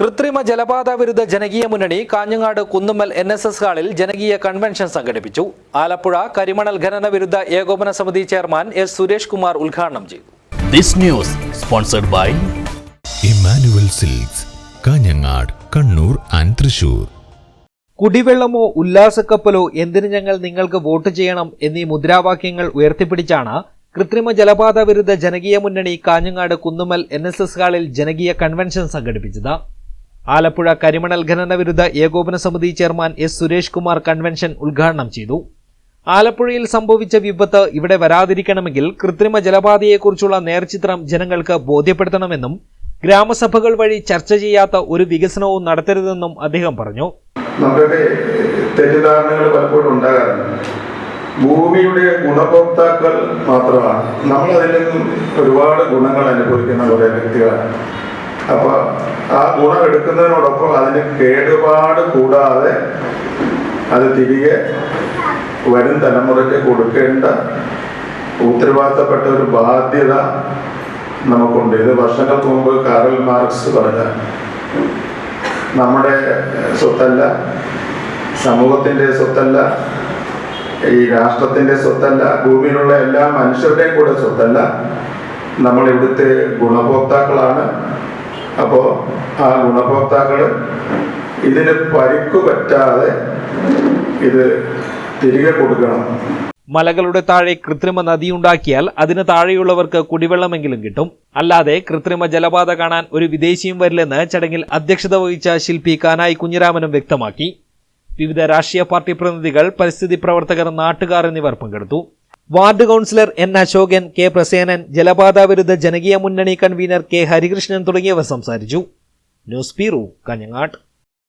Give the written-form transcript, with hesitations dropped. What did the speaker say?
കൃത്രിമ ജലപാത വിരുദ്ധ ജനകീയ മുന്നണി കാഞ്ഞങ്ങാട് കുന്നുമ്മൽ NSS ഹാളിൽ ജനകീയ കൺവെൻഷൻ സംഘടിപ്പിച്ചു. ആലപ്പുഴ കരിമണൽ ഖനന വിരുദ്ധ ഏകോപന സമിതി ചെയർമാൻ S. സുരേഷ് കുമാർ ഉദ്ഘാടനം ചെയ്തു. This news sponsored by Emmanuel Silks, Kanhangad, Kannur and Thrissur. കുടിവെള്ളമോ ഉല്ലാസക്കപ്പലോ എന്തിന് ഞങ്ങൾ നിങ്ങൾക്ക് വോട്ട് ചെയ്യണം എന്നീ മുദ്രാവാക്യങ്ങൾ ഉയർത്തിപ്പിടിച്ചാണ് കൃത്രിമ ജലപാത വിരുദ്ധ ജനകീയ മുന്നണി കാഞ്ഞങ്ങാട് കുന്നുമ്മൽ NSS ഹാളിൽ ജനകീയ കൺവെൻഷൻ സംഘടിപ്പിച്ചത്. ആലപ്പുഴ കരിമണൽ ഖനന വിരുദ്ധ ഏകോപന സമിതി chairman S. Suresh Kumar convention ഉദ്ഘാടനം ചെയ്തു. ആലപ്പുഴയിൽ സംഭവിച്ച വിപത്ത് ഇവിടെ വരാതിരിക്കണമെങ്കിൽ കൃത്രിമ ജലപാതയെക്കുറിച്ചുള്ള നേർചിത്രം ജനങ്ങൾക്ക് ബോധ്യപ്പെടുത്തണമെന്നും ഗ്രാമസഭകൾ വഴി ചർച്ച ചെയ്യാത്ത ഒരു വികസനവും നടത്തരുതെന്നും അദ്ദേഹം പറഞ്ഞു. നമുക്ക് തെറ്റിദ്ധാരണകൾ പലപ്പോഴും ഉണ്ടാകാറുണ്ട്. ഭൂമിയുടെ ഗുണഭോക്താക്കൾ മാത്രമാണ് നമ്മൾ. അതിൽ നിന്നും ഒരുപാട് ഗുണങ്ങൾ അനുഭവിക്കുന്ന കുറേ വ്യക്തികളാണ്. അപ്പോൾ ആ ഗുണം എടുക്കുന്നതിനോടൊപ്പം അതിന് കേടുപാട് കൂടാതെ അത് തിരികെ വരും തലമുറയ്ക്ക് കൊടുക്കേണ്ട ഉത്തരവാദിത്തപ്പെട്ട ഒരു ബാധ്യത നമുക്കുണ്ട്. ഇത് വർഷങ്ങൾക്ക് മുമ്പ് കാറൽ മാർക്സ് പറഞ്ഞ നമ്മുടെ സ്വത്തല്ല, സമൂഹത്തിൻ്റെ സ്വത്തല്ല, ഈ രാഷ്ട്രത്തിൻ്റെ സ്വത്തല്ല, ഭൂമിയിലുള്ള എല്ലാ മനുഷ്യരുടെയും കൂടെ സ്വത്തല്ല, നമ്മൾ ഇവിടുത്തെ ഗുണഭോക്താക്കളാണ്. അപ്പോൾ ആ ഗുണഭോക്താക്കൾ ഇതിന് പരിക്കു പറ്റാതെ ഇത് തിരികെ കൊടുക്കണം. മലകളുടെ താഴെ കൃത്രിമ നദിയുണ്ടാക്കിയാൽ അതിന് താഴെയുള്ളവർക്ക് കുടിവെള്ളമെങ്കിലും കിട്ടും. അല്ലാതെ കൃത്രിമ ജലപാത കാണാൻ ഒരു വിദേശിയും വരില്ലെന്ന് ചടങ്ങിൽ അധ്യക്ഷത വഹിച്ച ശില്പി കാനായി കുഞ്ഞിരാമനും വ്യക്തമാക്കി. വിവിധ രാഷ്ട്രീയ പാർട്ടി പ്രതിനിധികൾ, പരിസ്ഥിതി പ്രവർത്തകർ, നാട്ടുകാർ എന്നിവർ പങ്കെടുത്തു. Ward councillor N. Ashokan, K. Prasenan, ജലപാത വിരുദ്ധ ജനകീയ മുന്നണി കൺവീനർ K. ഹരികൃഷ്ണൻ തുടങ്ങിയവർ സംസാരിച്ചു. News bureau, Kanhangad.